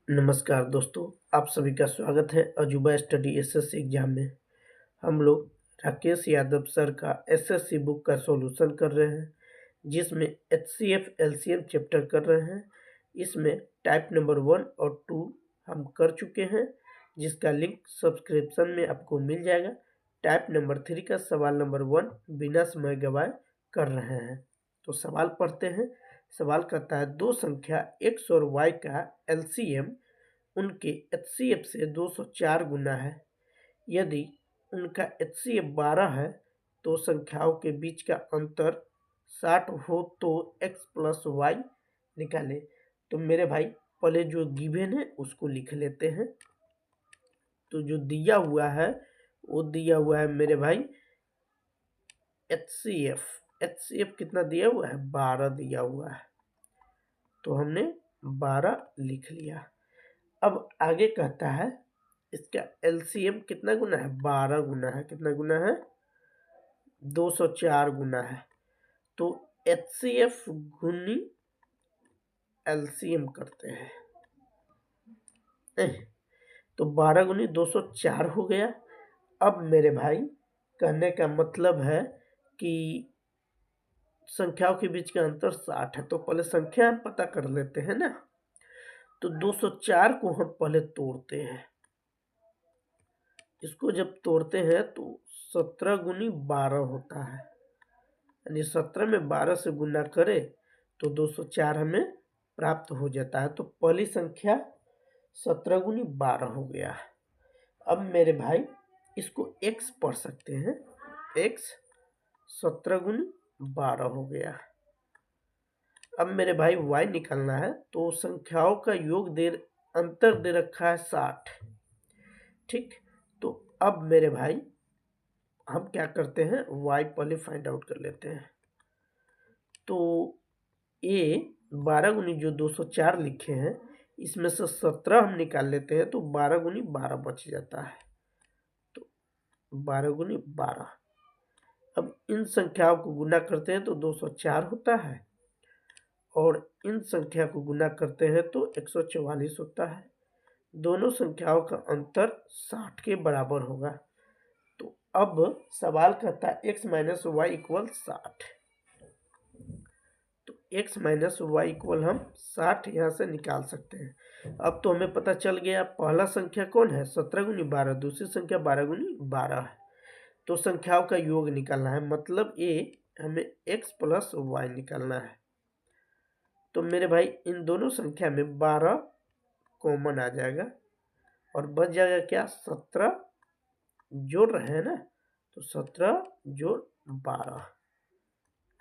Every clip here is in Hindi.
नमस्कार दोस्तों, आप सभी का स्वागत है अजूबा स्टडी एसएससी एग्जाम में। हम लोग राकेश यादव सर का एसएससी बुक का सॉल्यूशन कर रहे हैं, जिसमें एचसीएफ एलसीएम चैप्टर कर रहे हैं। इसमें टाइप नंबर 1 और 2 हम कर चुके हैं, जिसका लिंक सब्सक्रिप्शन में आपको मिल जाएगा। टाइप नंबर 3 का सवाल नंबर 1 बिना समय गवाए कर रहे हैं। तो सवाल पढ़ते हैं। सवाल कहता है दो संख्या x और y का एलसीएम उनके एचसीएफ से 204 गुना है। यदि उनका एचसीएफ 12 है तो संख्याओं के बीच का अंतर 60 हो तो x प्लस वाई निकालें। तो मेरे भाई पहले जो गिवन है उसको लिख लेते हैं। तो जो दिया हुआ है वो दिया हुआ है मेरे भाई एचसीएफ कितना दिया हुआ है, 12 दिया हुआ है। तो हमने 12 लिख लिया। अब आगे कहता है इसका एलसीएम कितना गुना है, 12 गुना है। कितना गुना है, 204 गुना है। तो एचसीएफ गुनी एलसीएम करते हैं। तो 12 गुनी 204 हो गया। अब मेरे भाई कहने का मतलब है कि संख्याओं के बीच का अंतर 60 है। तो पहले संख्या हम पता कर लेते हैं ना। तो 204 को हम पहले तोड़ते हैं। इसको जब तोड़ते हैं तो 17 गुनी 12 होता है, यानी 17 में 12 से गुना करें तो 204 हमें प्राप्त हो जाता है। तो पहली संख्या 17 गुनी 12 हो गया। अब मेरे भाई इसको x पढ़ सकते हैं। x 17 गुनी 12 हो गया। अब मेरे भाई y निकालना है। तो संख्याओं का योग अंतर दे रखा है 60। ठीक, तो अब मेरे भाई हम क्या करते हैं, y पहले फाइंड आउट कर लेते हैं। तो a 12 गुनी जो 204 लिखे हैं इसमें से 17 हम निकाल लेते हैं तो 12 गुनी 12 बच जाता है। तो 12 गुनी 12। अब इन संख्याओं को गुना करते हैं तो 204 होता है और इन संख्या को गुना करते हैं तो 144 होता है। दोनों संख्याओं का अंतर 60 के बराबर होगा। तो अब सवाल कहता है x माइनस वाई इक्वल 60। तो x माइनस वाई इक्वल हम 60 यहाँ से निकाल सकते हैं। अब तो हमें पता चल गया पहला संख्या कौन है, 17 गुनी 12, दूसरी संख्या 12 गुनी 12 है। तो संख्याओं का योग निकालना है, मतलब हमें x प्लस वाई निकालना है। तो मेरे भाई इन दोनों संख्या में 12 कॉमन आ जाएगा और बच जाएगा क्या, 17 जोड़ रहे हैं ना, तो 17 जोड़ 12।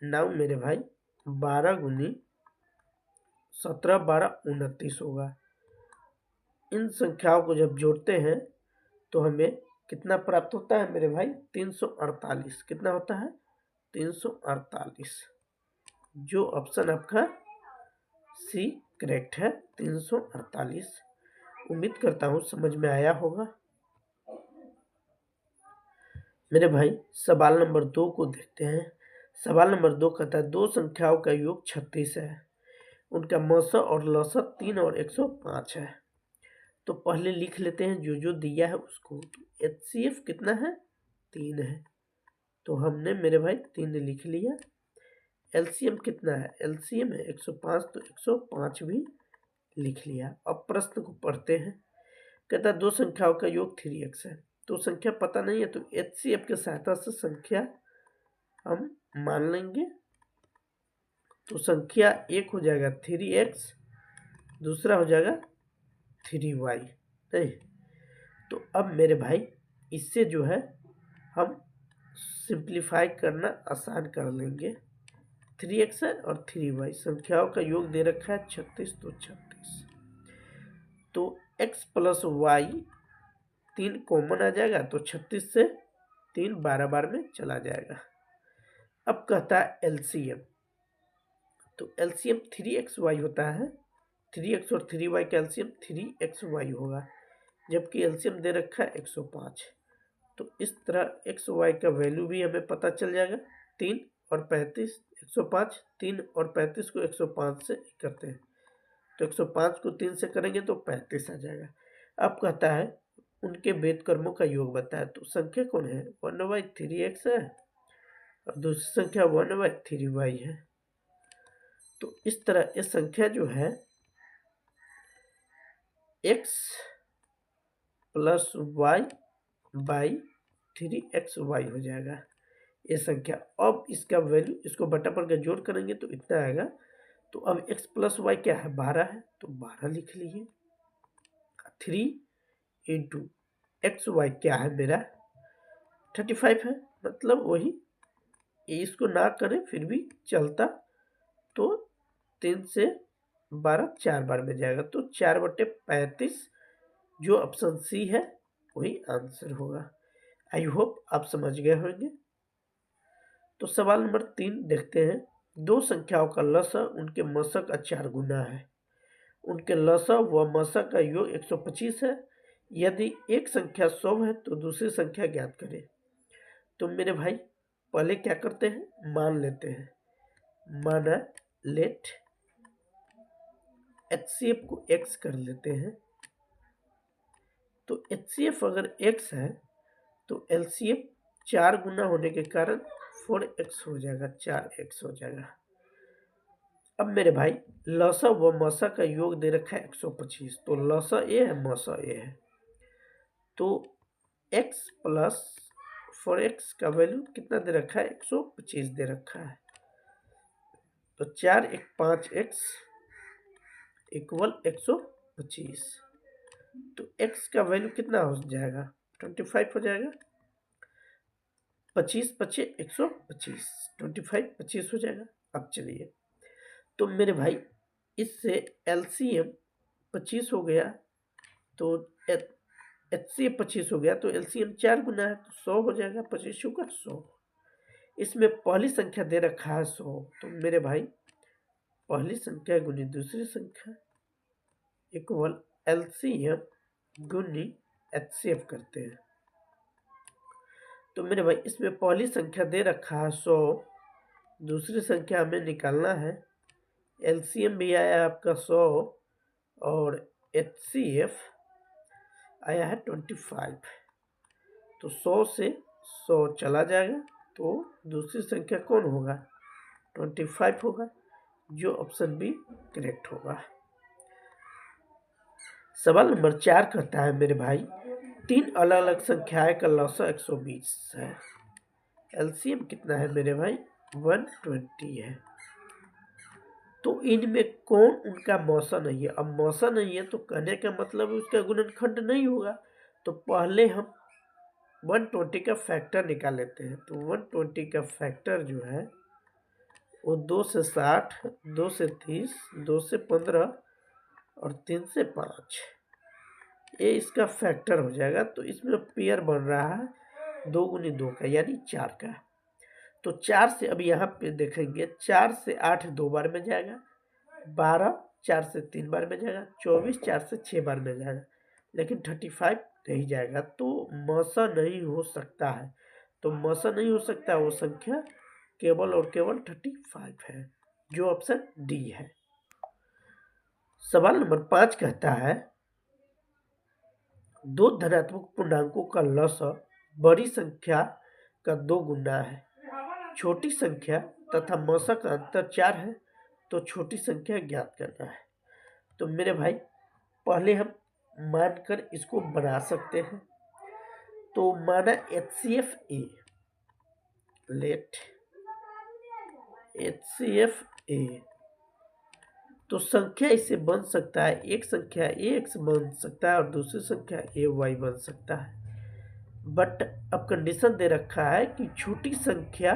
नाउ मेरे भाई 12 गुनी 17 12 29 होगा। इन संख्याओं को जब जोड़ते हैं तो हमें कितना प्राप्त होता है मेरे भाई, 348। कितना होता है, 348। जो ऑप्शन आपका सी करेक्ट है, 348। उम्मीद करता हूँ समझ में आया होगा। मेरे भाई सवाल नंबर 2 को देखते हैं। सवाल नंबर 2 कहता है दो संख्याओं का योग 36 है, उनका मौसा और लसा 3 और 105 है। तो पहले लिख लेते हैं जो दिया है उसको। तो एचसीएफ कितना है, 3 है। तो हमने मेरे भाई 3 लिख लिया। एलसीएम कितना है, एलसीएम है 105, तो 105 भी लिख लिया। अब प्रश्न को पढ़ते हैं। कहता है दो संख्याओं का योग 3x है। तो संख्या पता नहीं है तो एचसीएफ की सहायता से संख्या हम मान लेंगे। तो संख्या एक हो जाएगा 3x, दूसरा हो जाएगा 3y। नहीं, तो अब मेरे भाई इससे जो है हम सिंप्लीफाई करना आसान कर लेंगे। 3x है और 3y, संख्याओं का योग दे रखा है 36, तो 36। तो x प्लस वाई 3 कॉमन आ जाएगा तो 36 से 3 12 बार में चला जाएगा। अब कहता है एलसीएम। तो एलसीएम 3xy होता है। 3x और 3y का एलसीएम 3xy होगा, जबकि एलसीएम दे रखा है 105। तो इस तरह एक्स वाई का वैल्यू भी हमें पता चल जाएगा। 3 और 35, 105, 3 और 35 को 105 से करते हैं तो 105 को 3 से करेंगे तो 35 आ जाएगा। अब कहता है उनके वेदकर्मों का योग बताए, तो संख्या कौन है, 1/3x है और दूसरी संख्या 1/3y है। तो इस तरह ये संख्या जो है x + y/3xy हो जाएगा ये संख्या। अब इसका वैल्यू, इसको बटा पर का जोड़ करेंगे तो इतना आएगा। तो अब x + y क्या है, 12 है, तो 12 लिख लीजिए। 3 × xy क्या है मेरा, 35 है, मतलब वही, इसको ना करें फिर भी चलता। तो 3 से 12 4 बार में जाएगा, तो 4/35 जो ऑप्शन सी है वही आंसर होगा। आई होप आप समझ गए होंगे। तो सवाल नंबर 3 देखते हैं। दो संख्याओं का लसा उनके मसा का 4 गुना है। उनके लसा व मसा का योग 125 है। यदि एक संख्या 100 है तो दूसरी संख्या ज्ञात करें। तो मेरे भाई पहले क्या करते हैं, मान लेते हैं। माना लेट HCF को x कर लेते हैं। तो HCF अगर x है तो LCM 4 गुना होने के कारण 4x हो जाएगा, 4x हो जाएगा। अब मेरे भाई लसा व मसा का योग दे रखा है 125, तो लसा ए है मसा ए है, तो x + 4x का वैल्यू कितना दे रखा है, 125 दे रखा है। तो 4 × 5x = 125। तो x का वैल्यू कितना हो जाएगा, 25 हो जाएगा। 25 × 5 = 125, 25 25 हो जाएगा। अब चलिए, तो मेरे भाई इससे LCM 25 हो गया, तो HCF 25 हो गया, तो LCM 4 गुना है तो 100 हो जाएगा, 25 का 100। इसमें पहली संख्या दे रखा है 100, तो मेरे भाई पहली संख्या गुनी दूसरी संख्या = LCM गुनी HCF करते हैं। तो मेरे भाई इसमें पहली संख्या दे रखा है 100, दूसरी संख्या हमें निकालना है। LCM भी आया आपका 100 और HCF आया है 25। तो 100 से 100 चला जाएगा, तो दूसरी संख्या कौन होगा, 25 होगा, जो ऑप्शन बी करेक्ट होगा। सवाल नंबर 4 कहता है मेरे भाई 3 अलग अलग संख्याएं का लसा 120 है। LCM कितना है मेरे भाई, 120 है। तो इनमें कौन उनका मौसा नहीं है। अब मौसा नहीं है तो कहने का मतलब उसका गुणनखंड नहीं होगा। तो पहले हम 120 का फैक्टर निकाल लेते हैं। तो 120 का फैक्टर जो है वो 2 से 60, 2 से 30, 2 से 15 और 3 से 5, ये इसका फैक्टर हो जाएगा। तो इसमें पेयर बन रहा है 2 × 2 का, यानी 4 का। तो 4 से अब यहाँ पे देखेंगे, 4 से 8 2 बार में जाएगा, 12 4 से 3 बार में जाएगा, 24 4 से 6 बार में जाएगा, लेकिन 35 नहीं जाएगा। तो मौसा नहीं हो सकता है। तो मौसा नहीं हो सकता, वो संख्या केवल और केवल 35 है, जो ऑप्शन डी है। सवाल नंबर 5 कहता है 2 धनात्मक पूर्णांकों का लसा बड़ी संख्या का 2 गुना है। छोटी संख्या तथा मौसा का अंतर 4 है, तो छोटी संख्या ज्ञात करना है। तो मेरे भाई पहले हम मानकर इसको बना सकते हैं। तो माना HCF A, let HCF A, तो संख्या इससे बन सकता है, एक संख्या AX बन सकता है और दूसरी संख्या AY बन सकता है। बट अब कंडीशन दे रखा है कि छोटी संख्या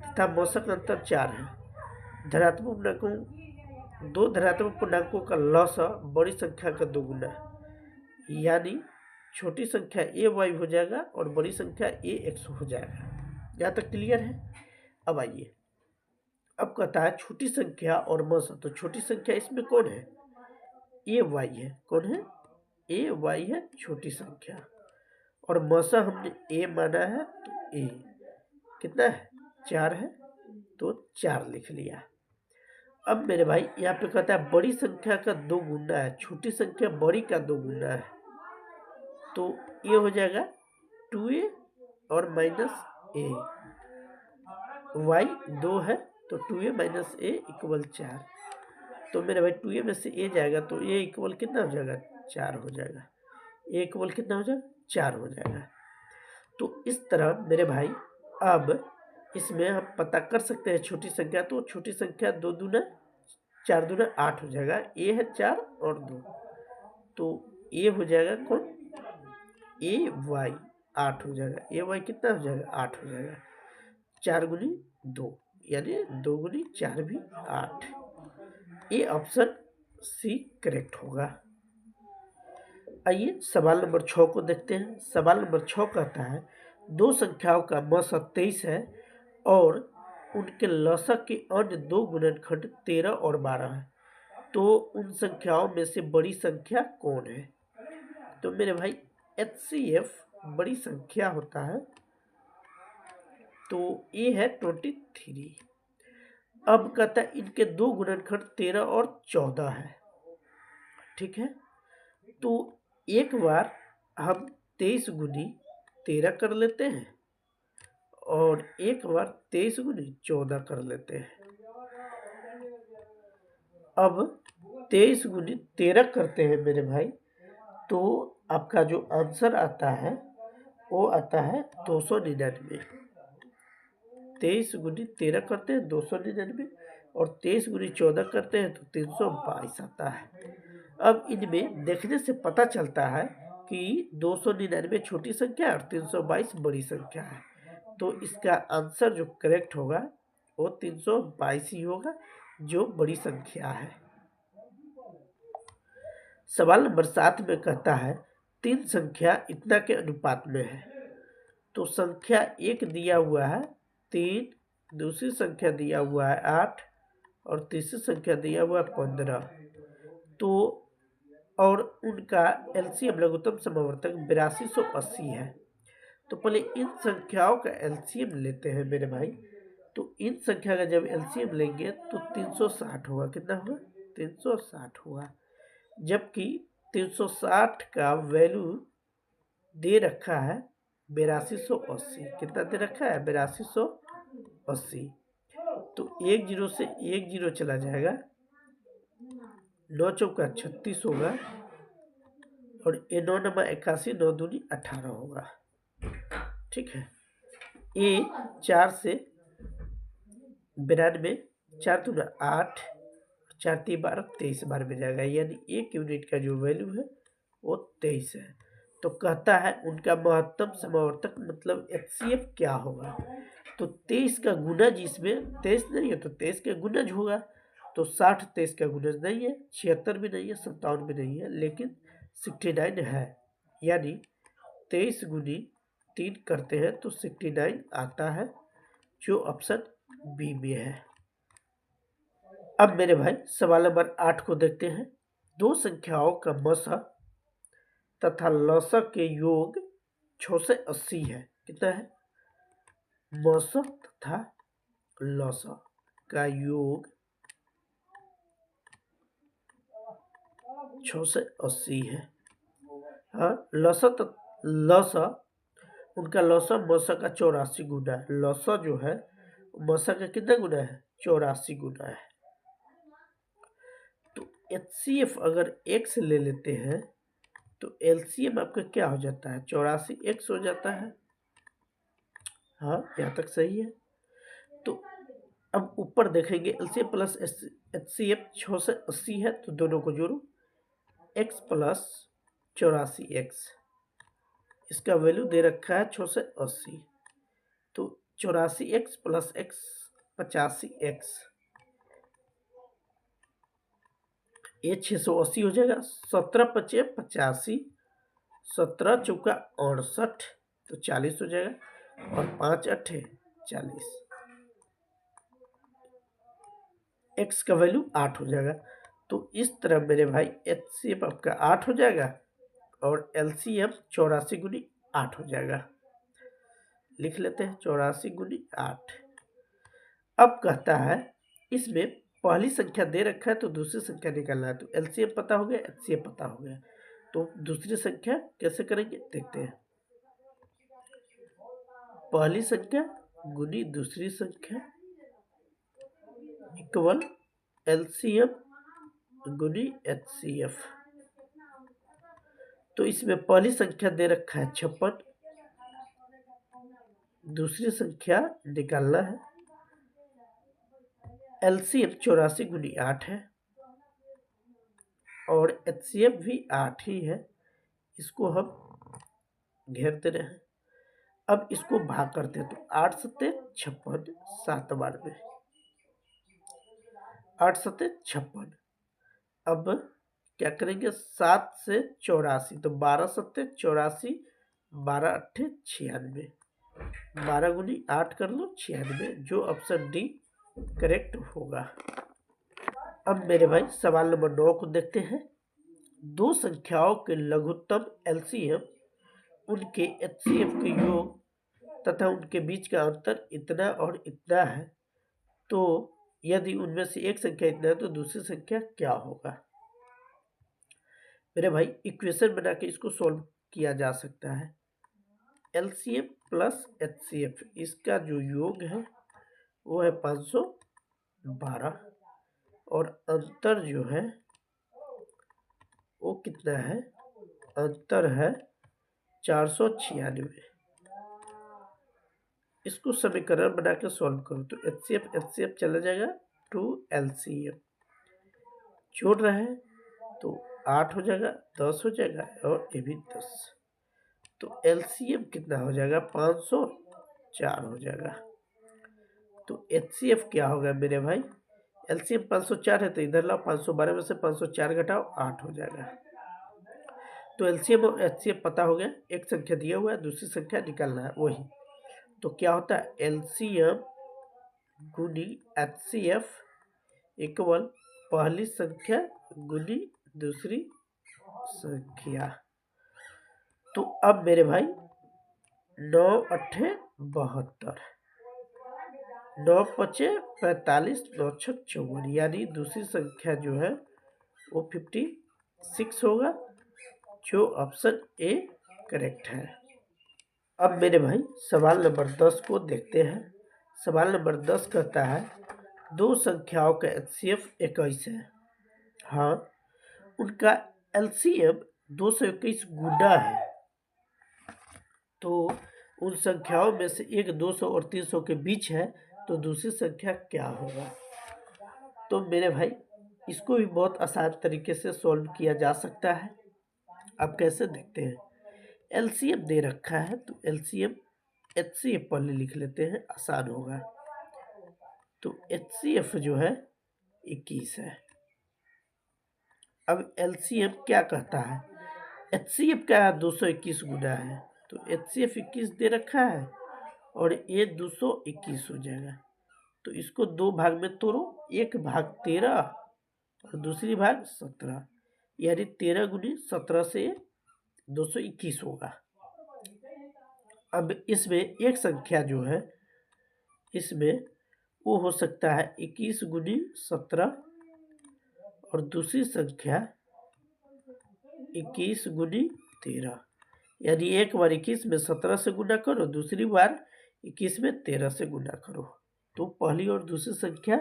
तथा मौसक अंतर 4 है। धनात्मक पूर्णांकों, 2 धनात्मक पूर्णांकों का लसा बड़ी संख्या का 2 गुना है, यानी छोटी संख्या AY हो जाएगा और बड़ी संख्या AX हो जाएगा। यहाँ तक क्लियर है। अब आइए, अब कहता है छोटी संख्या और मौसा। तो छोटी संख्या इसमें कौन है, AY है। कौन है, AY है छोटी संख्या। और मौसा हमने A माना है, तो A कितना है, 4 है, तो 4 लिख लिया। अब मेरे भाई यहाँ पे कहता है बड़ी संख्या का 2 गुना है, छोटी संख्या बड़ी का 2 गुना है, तो ये हो जाएगा 2a और माइनस ए। वाई 2 है तो 2a माइनस ए इक्वल 4। तो मेरे भाई 2a में से ए जाएगा तो ए इक्वल कितना हो जाएगा, 4 हो जाएगा। ए इक्वल कितना हो जाएगा, 4 हो जाएगा। तो इस तरह मेरे भाई अब इसमें हम पता कर सकते हैं छोटी संख्या, तो छोटी संख्या 2 दूना 4 दूना 8 हो जाएगा। ए है 4 और 2, तो ए हो जाएगा कौन, ए वाई 8 हो जाएगा। ए वाई कितना हो जाएगा, 8 हो जाएगा। 4 गुनी 2 यानी 2 गुनी 4 भी 8। ये ऑप्शन सी करेक्ट होगा। आइए सवाल नंबर 6 को देखते हैं। सवाल नंबर 6 कहता है दो संख्याओं का मौसा 23 है और उनके लसक के अन्य दो गुणनखंड 13 और 12 है, तो उन संख्याओं में से बड़ी संख्या कौन है। तो मेरे भाई HCF बड़ी संख्या होता है, तो ये है 23। अब कहता है इनके दो गुणनखंड 13 और 14 है, ठीक है। तो एक बार हम 23 गुनी 13 कर लेते हैं और एक बार 23 गुनी 14 कर लेते हैं। अब 23 गुनी 13 करते हैं मेरे भाई, तो आपका जो आंसर आता है वो आता है 299। 23 गुनी 13 करते हैं 299 और 23 गुनी 14 करते हैं तो 322 आता है। अब इनमें देखने से पता चलता है कि 299 छोटी संख्या और 322 बड़ी संख्या है, तो इसका आंसर जो करेक्ट होगा वो 322 ही होगा, जो बड़ी संख्या है। सवाल नंबर 7 में कहता है तीन संख्या इतना के अनुपात में है, तो संख्या 1 दिया हुआ है 3, दूसरी संख्या दिया हुआ है 8 और तीसरी संख्या दिया हुआ है 15, तो और उनका एलसीएम लघुत्तम समवर्तक 8280 है। तो पहले इन संख्याओं का एलसीएम लेते हैं मेरे भाई। तो इन संख्या का जब एलसीएम लेंगे तो 360 होगा। कितना होगा, 360 होगा। जबकि 360 का वैल्यू दे रखा है 8280। कितना दे रखा है, 8280। तो एक जीरो से एक जीरो चला जाएगा, 9 चौका 36 होगा और ये 9 नंबर 81, 9 दूनी 18 होगा, ठीक है। ये 4 से 92, 4 दूना 8, 4 3 12, 23 बार में जाएगा, यानी एक यूनिट का जो वैल्यू है वो 23 है। तो कहता है उनका महत्तम समावर्तक मतलब HCF क्या होगा। तो 23 का गुणज, इसमें 23 नहीं है तो 23 का गुणज होगा, तो 60 23 का गुणज नहीं है, 76 भी नहीं है, 57 भी नहीं है, लेकिन 69 है, यानी 23 गुनी 3 करते हैं तो 69 आता है, जो ऑप्शन बी में है। अब मेरे भाई सवाल नंबर 8 को देखते हैं। दो संख्याओं का मसा तथा लसा के योग 680 है। कितना है, मसा तथा लसा का योग 680 है। हाँ, लसा उनका लसा मसा का 84 गुना है। लसा जो है मसा का कितना गुना है, 84 गुना है। तो HCF अगर x ले लेते हैं तो LCM आपका क्या हो जाता है, 84x हो जाता है। हाँ, यहाँ तक सही है। तो अब ऊपर देखेंगे LCM प्लस HCF 680 है, तो दोनों को जोड़ो, x प्लस 84x, इसका वैल्यू दे रखा है 680, तो 84x प्लस x 85x, ये 680 हो जाएगा। 17 पचे 85, 17 चौका 68, तो 40 हो जाएगा और 5 अट्ठे 40, x का वैल्यू 8 हो जाएगा। तो इस तरह मेरे भाई HCF आपका 8 हो जाएगा और LCM 84 गुनी 8 हो जाएगा। लिख लेते हैं 84 गुनी 8। अब कहता है इसमें पहली संख्या दे रखा है तो दूसरी संख्या निकालना है। तो एलसीएम पता हो गया, एचसीएफ पता हो गया, तो दूसरी संख्या कैसे करेंगे देखते हैं। पहली संख्या गुनी दूसरी संख्या इक्वल एलसीएम गुनी एचसीएफ। तो इसमें पहली संख्या दे रखा है 56, दूसरी संख्या निकालना है। एलसीएम 84 गुनी 8 है और एचसीएफ भी 8 ही है। इसको हम घेरते रहे हैं। अब इसको भाग करते हैं, तो 8 सत्ते 56, 7 बार में 8 सत्ते 56। अब क्या करेंगे, 7 से 84, तो 12 सत्ते 84, 12 अट्ठे 96, 12 गुनी 8 कर लो 96, जो ऑप्शन डी करेक्ट होगा। अब मेरे भाई सवाल नंबर 9 को देखते हैं। दो संख्याओं के लघुत्तम एलसीएम उनके एचसीएफ के योग तथा उनके बीच का अंतर इतना और इतना है, तो यदि उनमें से एक संख्या इतना है तो दूसरी संख्या क्या होगा। मेरे भाई इक्वेशन बना के इसको सॉल्व किया जा सकता है। एलसीएम प्लस एचसीएफ, इसका जो योग है वो है 512 और अंतर जो है वो कितना है, अंतर है 496। इसको समीकरण बना के सॉल्व करो तो एचसीएफ चला जाएगा टू एलसीएम, जोड़ रहे हैं तो 8 हो जाएगा, 10 हो जाएगा और ये भी 10, तो एलसीएम कितना हो जाएगा 504 हो जाएगा। तो एचसीएफ क्या होगा मेरे भाई, एलसीएम 504 है तो इधर लाओ, 512 में से 504 घटाओ 8 हो जाएगा। तो एलसीएम और एचसीएफ पता हो गया। एक संख्या दिया हुआ है, दूसरी संख्या निकालना है वही। तो क्या होता है, एलसीएम गुनी एचसीएफ इक्वल पहली संख्या गुनी दूसरी संख्या। तो अब मेरे भाई 9 अट्ठे 72, 9 पचे 45, 9 छक 54, यानी दूसरी संख्या जो है वो 56 होगा, जो ऑप्शन ए करेक्ट है। अब मेरे भाई सवाल नंबर 10 को देखते हैं। सवाल नंबर 10 कहता है दो संख्याओं का एचसीएफ 21 है। हाँ, उनका एलसीएम 221 गुना है, तो उन संख्याओं में से एक 200 और 300 के बीच है, तो दूसरी संख्या क्या होगा। तो मेरे भाई इसको भी बहुत आसान तरीके से सॉल्व किया जा सकता है। अब कैसे देखते हैं। एलसीएम दे रखा है तो एलसीएम एचसीएफ पहले लिख लेते हैं, आसान होगा। तो एचसीएफ जो है 21 है। अब एलसीएम क्या कहता है, एचसीएफ क्या है 221 गुना है, तो एचसीएफ 21 दे रखा है और ये 221 हो जाएगा। तो इसको दो भाग में तोड़ो, एक भाग 13 और दूसरी भाग 17, यानी 13 गुनी 17 से 221 होगा। अब इसमें एक संख्या जो है इसमें वो हो सकता है 21 गुनी 17 और दूसरी संख्या 21 गुनी 13, यानी एक बार 21 में 17 से गुना करो, दूसरी बार 21 में 13 से गुना करो, तो पहली और दूसरी संख्या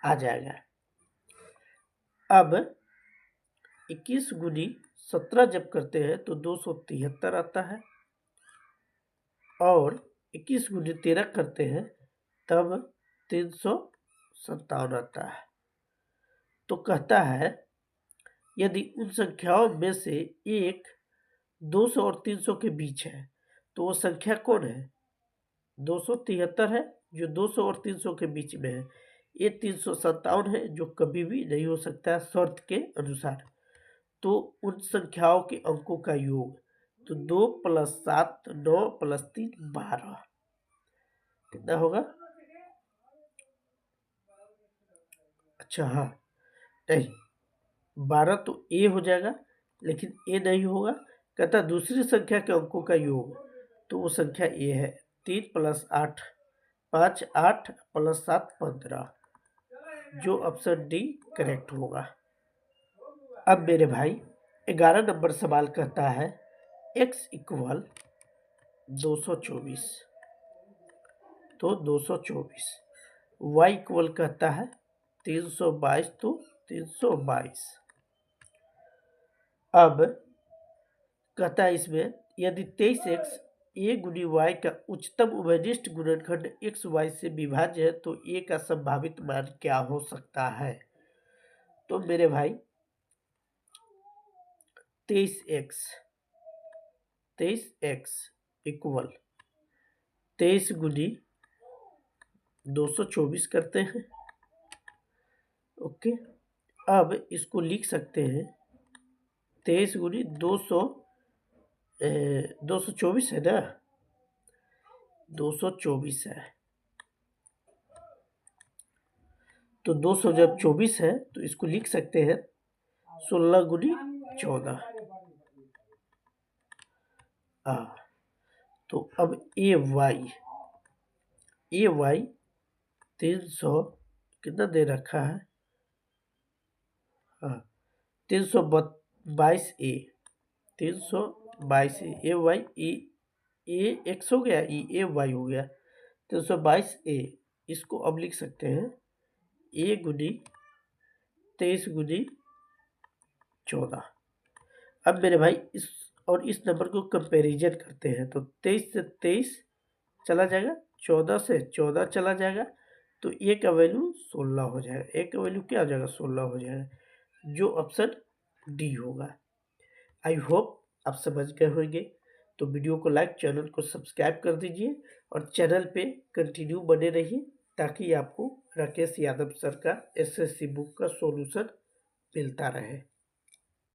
आ जाएगा। अब 21 गुनी 17 जब करते हैं तो 273 आता है और 21 गुनी 13 करते हैं तब 357 आता है। तो कहता है यदि उन संख्याओं में से एक 200 और 300 के बीच है तो वो संख्या कौन है, 273 है जो 200 और 300 के बीच में है, ये 357 है जो कभी भी नहीं हो सकता है शर्त के अनुसार। तो उन संख्याओं के अंकों का योग, तो 2 + 7 9 + 3 12, कितना होगा। अच्छा हाँ, नहीं 12 तो ए हो जाएगा, लेकिन ए नहीं होगा। कहता दूसरी संख्या के अंकों का योग, तो वो संख्या ए है। 3 + 8 5, 8 + 7 15, जो ऑप्शन डी करेक्ट होगा। अब मेरे भाई 11 नंबर सवाल कहता है x इक्वल 224, तो 224, y इक्वल कहता है 322, तो 322। अब कहता है इसमें यदि 23x a गुनी y का उच्चतम उभयनिष्ठ गुणनखंड x y से विभाज्य है तो a का संभावित मान क्या हो सकता है। तो मेरे भाई 23x इक्वल 23 गुनी 224 करते हैं। ओके, अब इसको लिख सकते हैं 23 गुनी 224 है ना, 224 है, तो 200 जब 24 है तो इसको लिख सकते हैं 16 गुनी 14। तो अब ए वाई 300 कितना दे रखा है, 322 ए 322 ए वाई ए एक्स हो गया, ए वाई हो गया, 322 ए। इसको अब लिख सकते हैं ए गुनी 23 गुनी 14। अब मेरे भाई इस नंबर को कंपैरिजन करते हैं तो 23 से 23 चला जाएगा, 14 से 14 चला जाएगा, तो ए का वैल्यू 16 हो जाएगा। ए का वैल्यू क्या हो जाएगा, 16 हो जाएगा, जो ऑप्शन डी होगा। आई होप आप समझ गए होंगे। तो वीडियो को लाइक, चैनल को सब्सक्राइब कर दीजिए और चैनल पे कंटिन्यू बने रहिए ताकि आपको राकेश यादव सर का एसएससी बुक का सॉल्यूशन मिलता रहे।